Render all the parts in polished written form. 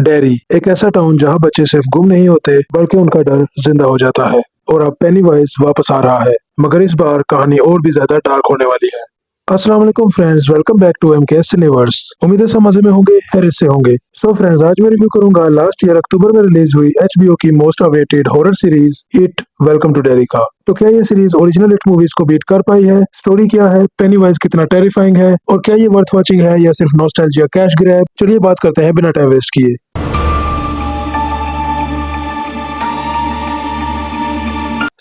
Dairy, एक ऐसा town जहां बच्चे सिर्फ गुम नहीं होते बल्कि उनका डर जिंदा हो जाता है। और अब पेनीवाइज वापस आ रहा है, मगर इस बार कहानी और भी ज्यादा डार्क होने वाली है। अस्सलाम वालेकुम friends, welcome back to MKS Cineverse. उम्मीद है सब मजे में होंगे, हैरियत से होंगे। सो फ्रेंड्स, आज मैं रिव्यू करूंगा लास्ट ईयर अक्टूबर में रिलीज हुई एचबीओ की most awaited horror series It Welcome to Derry का। तो क्या ये सीरीज ओरिजिनल इट मूवीज को बीट कर पाई है? स्टोरी क्या है? पेनीवाइज कितना टेरिफाइंग है? और क्या ये वर्थ वॉचिंग है या सिर्फ नॉस्टैल्जिया कैश ग्रैब? चलिए बात करते हैं बिना टाइम वेस्ट किए।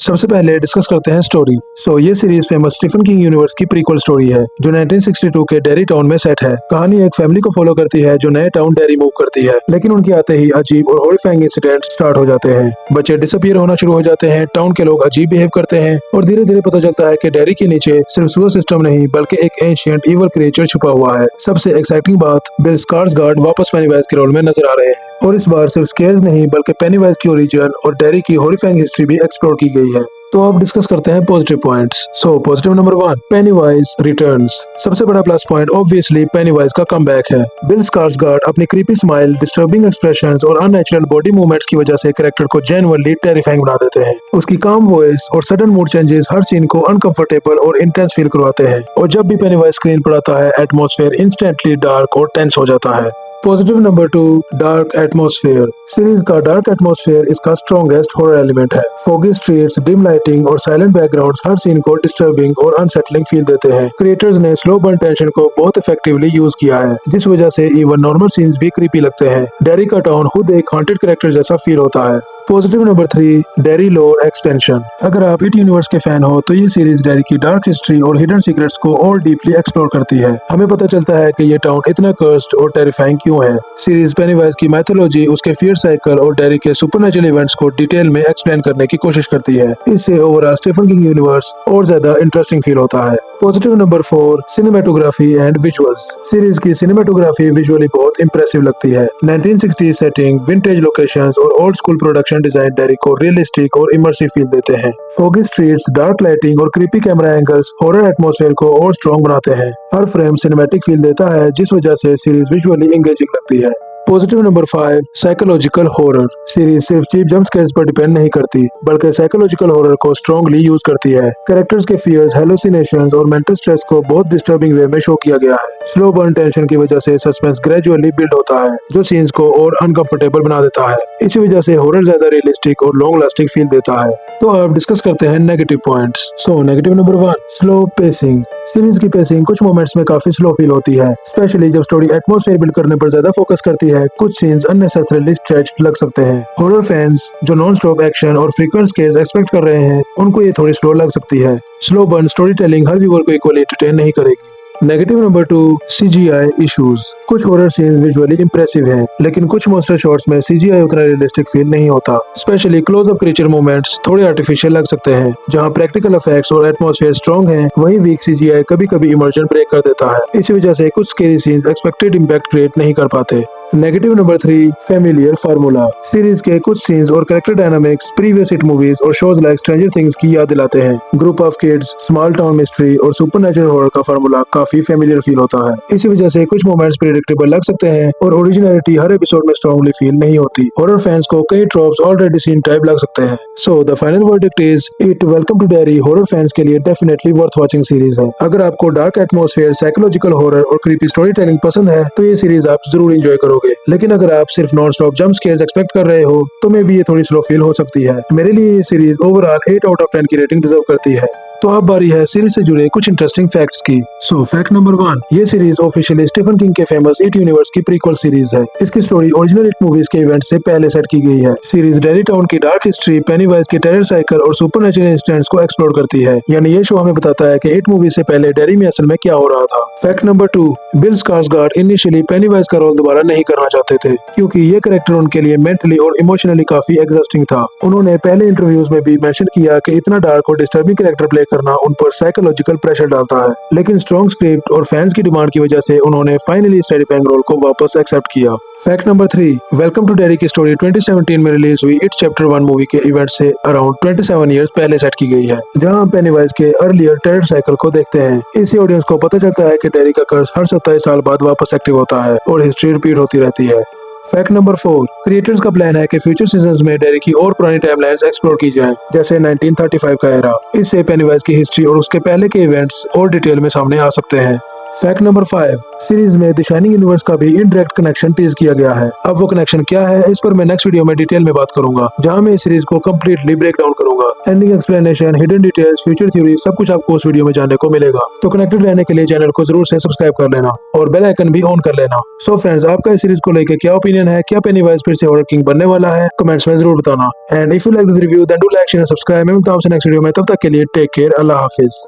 सबसे पहले डिस्कस करते हैं स्टोरी। ये series famous Stephen King universe की प्रीक्वल स्टोरी है जो 1962 के डेरी टाउन में सेट है। कहानी एक फैमिली को फॉलो करती है जो नए टाउन डेरी मूव करती है, लेकिन उनके आते ही अजीब और हॉरिफाइंग इंसिडेंट स्टार्ट हो जाते हैं। बच्चे डिसअपीयर होना शुरू हो जाते हैं, टाउन के लोग अजीब बिहेव करते हैं और धीरे धीरे पता चलता है कि डेरी के नीचे सिर्फ सीवर सिस्टम नहीं बल्कि एक एंशिएंट इवल क्रिएचर छुपा हुआ है। सबसे एक्साइटिंग बात, बिल स्कार्सगार्ड वापस पेनीवाइज के रोल में नजर आ रहे हैं और इस बार सिर्फ स्केयर्स नहीं बल्कि पेनीवाइज की ओरिजिन और डेरी की हॉरिफाइंग हिस्ट्री भी एक्सप्लोर की गई है। तो अब डिस्कस करते हैं positive points. Positive number 1, penny-wise returns. सबसे बड़ा प्लस पॉइंट ऑब्वियसली पेनीवाइज का कमबैक है। बिल स्कार्सगार्ड अपनी क्रीपी स्माइल, डिस्टर्बिंग एक्सप्रेशंस और अननेचुरल बॉडी मूवमेंट्स की वजह से कैरेक्टर को जेन्युइनली टेरिफाइंग बना देते हैं। उसकी काम वॉइस और सडन मूड चेंजेस हर सीन को अनकंफर्टेबल और इंटेंस फील करवाते हैं और जब भी पेनीवाइज स्क्रीन पर आता है एटमॉस्फेयर इंस्टेंटली डार्क और टेंस हो जाता है। Positive number 2, dark atmosphere. Series का डार्क एटमॉस्फेयर इसका स्ट्रॉन्गेस्ट हॉरर एलिमेंट है। फॉगी स्ट्रीट्स, डिम लाइटिंग और साइलेंट बैकग्राउंड्स हर सीन को डिस्टर्बिंग और अनसेटलिंग फील देते हैं। क्रिएटर्स ने स्लो बर्न टेंशन को बहुत इफेक्टिवली यूज किया है, जिस वजह से इवन नॉर्मल सीन्स भी क्रीपी लगते हैं। डेरी का टाउन खुद एक हॉन्टेड कैरेक्टर जैसा फील होता है। पॉजिटिव नंबर 3, डेरी लोर एक्सपेंशन। अगर आप इट यूनिवर्स के फैन हो तो ये सीरीज डेरी की डार्क हिस्ट्री और हिडन सीक्रेट्स को और डीपली एक्सप्लोर करती है। हमें पता चलता है कि ये टाउन इतना कर्स्ड और टेरिफाइंग क्यों है। सीरीज पेनीवाइज की मैथोलॉजी, उसके फियर साइकिल और डेरी के सुपरनेचुरल इवेंट्स को डिटेल में एक्सप्लेन करने की कोशिश करती है। इससे ओवरऑल स्टीफन किंग यूनिवर्स और ज्यादा इंटरेस्टिंग फील होता है। Positive number 4, cinematography and visuals. Series की सिनेमेटोग्राफी विजुअली बहुत इंप्रेसिव लगती है। 1960 सेटिंग, विंटेज लोकेशंस और old school production design dairy को रियलिस्टिक और इमर्सिव फील देते हैं। फॉगी स्ट्रीट्स, डार्क लाइटिंग और creepy camera angles horror atmosphere को और स्ट्रॉन्ग बनाते हैं। हर फ्रेम सिनेमैटिक फील देता है, जिस वजह से सीरीज विजुअली एंगेजिंग लगती है। Positive number 5, psychological horror. Series सिर्फ चीप जंप स्केयर्स पर डिपेंड नहीं करती बल्कि साइकोलॉजिकल हॉरर को स्ट्रांगली यूज करती है। कैरेक्टर्स के फियर्स, हेलुसिनेशंस और मेंटल स्ट्रेस को बहुत डिस्टर्बिंग वे में शो किया गया है। स्लो बर्न टेंशन की वजह से सस्पेंस ग्रेजुअली बिल्ड होता है, जो सीन्स को और अनकंफर्टेबल बना देता है। इसी वजह से हॉरर ज्यादा रियलिस्टिक और लॉन्ग लास्टिंग फील देता है। तो अब डिस्कस करते हैं negative points. Negative number 1, slow pacing. Series की पेसिंग कुछ मोमेंट्स में काफी स्लो फील होती है, स्पेशली जब स्टोरी एटमॉस्फेयर बिल्ड करने पर ज्यादा फोकस करती है। कुछ सीन्स अननेसेसरीली स्ट्रेच्ड लग सकते हैं। हॉरर फैंस जो नॉन स्टॉप एक्शन और फ्रीक्वेंट स्केयर्स एक्सपेक्ट कर रहे हैं, उनको ये थोड़ी स्लो लग सकती है। Slow burn story telling her viewer को इक्वली एंटरटेन नहीं करेगी। Negative number 2, CGI issues. कुछ हॉरर सीन्स विजुअली इंप्रेसिव हैं, लेकिन कुछ मॉन्स्टर शॉट्स में सीजीआई उतना रियलिस्टिक फील नहीं होता। Specially close up creature movements थोड़े आर्टिफिशियल लग सकते हैं। जहां प्रैक्टिकल इफेक्ट्स और एटमॉस्फेयर स्ट्रॉन्ग हैं, वहीं वीक सीजीआई कभी कभी इमर्जन ब्रेक कर देता है। इसी वजह से कुछ scary scenes expected impact create नहीं कर पाते। Negative number 3, familiar formula. Series के कुछ सीन्स और character dynamics previous hit movies और शोज लाइक स्ट्रेंजर थिंग्स की याद दिलाते हैं। Group of kids, small town mystery और सुपरनेचुरल हॉरर का फार्मूला काफी फेमिलियर फील होता है। इसी वजह से कुछ मोमेंट्स प्रेडिक्टेबल लग सकते हैं और ओरिजिनलिटी हर एपिसोड में स्ट्रांगली फील नहीं होती। हॉरर फैंस को कई ट्रॉप्स ऑलरेडी सीन टाइप लग सकते हैं। The final verdict is It Welcome to Derry horror fans के लिए डेफिनेटली वर्थ वॉचिंग सीरीज है। अगर आपको डार्क एटमॉस्फेयर, साइकोलॉजिकल हॉरर और क्रीपी स्टोरी टेलिंग पसंद है तो ये सीरीज आप जरूर एंजॉय करोगे। लेकिन अगर आप सिर्फ non stop jump scares expect कर रहे हो तो मे भी ये थोड़ी स्लो फील हो सकती है। मेरे लिए ये सीरीज ओवरऑल 8 आउट ऑफ 10 की रेटिंग डिजर्व करती है। तो अब बारी है सीरीज से जुड़े कुछ इंटरेस्टिंग फैक्ट्स की। फैक्ट नंबर 1, ये सीरीज ऑफिशियली स्टीफन किंग के फेमस इट यूनिवर्स की प्रीक्वल सीरीज है। इसकी स्टोरी ओरिजिनल इट मूवीज के इवेंट से पहले सेट की गई है। सीरीज डेरी टाउन की डार्क हिस्ट्री, पेनीवाइज के टेरर साइकिल और सुपरनेचुरल इंसिडेंट्स को एक्सप्लोर करती है। यानी ये शो हमें बताता है कि इट मूवी से पहले डेरी में असल में क्या हो रहा था। Fact number 2, bill Skarsgard initially penny-wise का रोल दोबारा नहीं करना चाहते थे, क्योंकि ये कैरेक्टर उनके लिए मेंटली और इमोशनली काफी एग्जॉस्टिंग था। उन्होंने पहले इंटरव्यूज में भी मेंशन किया कि इतना डार्क और डिस्टर्बिंग कैरेक्टर प्ले करना उन पर साइकोलॉजिकल प्रेशर डालता है। लेकिन स्ट्रॉन्ग स्क्रिप्ट और फैंस की डिमांड की वजह से उन्होंने फाइनली इस टेरिफाइंग रोल को वापस एक्सेप्ट किया। Fact number 3, Welcome to Derry की स्टोरी 2017 में रिलीज हुई इट चैप्टर 1 मूवी के इवेंट से अराउंड 27 इयर्स पहले सेट की गई है, जहां हम पेनीवाइज के अर्लियर टेरर साइकिल को देखते हैं। इससे ऑडियंस को पता चलता है कि डेरी का कर्स हर 27 साल बाद वापस एक्टिव होता है और हिस्ट्री रिपीट होती रहती है। फैक्ट नंबर 4, क्रिएटर्स का प्लान है कि फ्यूचर सीजन्स में डेरी की और पुरानी टाइमलाइंस एक्सप्लोर की जाएं, जैसे 1935 का एरा। इससे पेनीवाइज की हिस्ट्री और उसके पहले के इवेंट्स और डिटेल में सामने आ सकते हैं। फैक्ट नंबर 5, सीरीज में द शाइनिंग यूनिवर्स का भी इनडायरेक्ट कनेक्शन टीज किया गया है। अब वो कनेक्शन क्या है, इस पर मैं नेक्स्ट वीडियो में डिटेल में बात करूंगा, जहां मैं इस सीरीज को कंप्लीटली ब्रेक डाउन करूंगा। Ending explanation, hidden details, future theory, सब कुछ आपको उस वीडियो में जानने को मिलेगा। तो कनेक्टेड रहने के लिए चैनल को जरूर से सब्सक्राइब कर लेना और बेल आइकन भी ऑन कर लेना। सो फ्रेंड्स, आपका इस सीरीज को लेकर क्या ओपिनियन है? क्या पेनीवाइज फिर से हॉरर किंग बनने वाला है? कमेंट्स में जरूर बताना। And if you like this review then do like share and subscribe. मैं मिलता हूं आपसे नेक्स्ट वीडियो में, तब तक के लिए टेक केयर, अल्लाह हाफिज।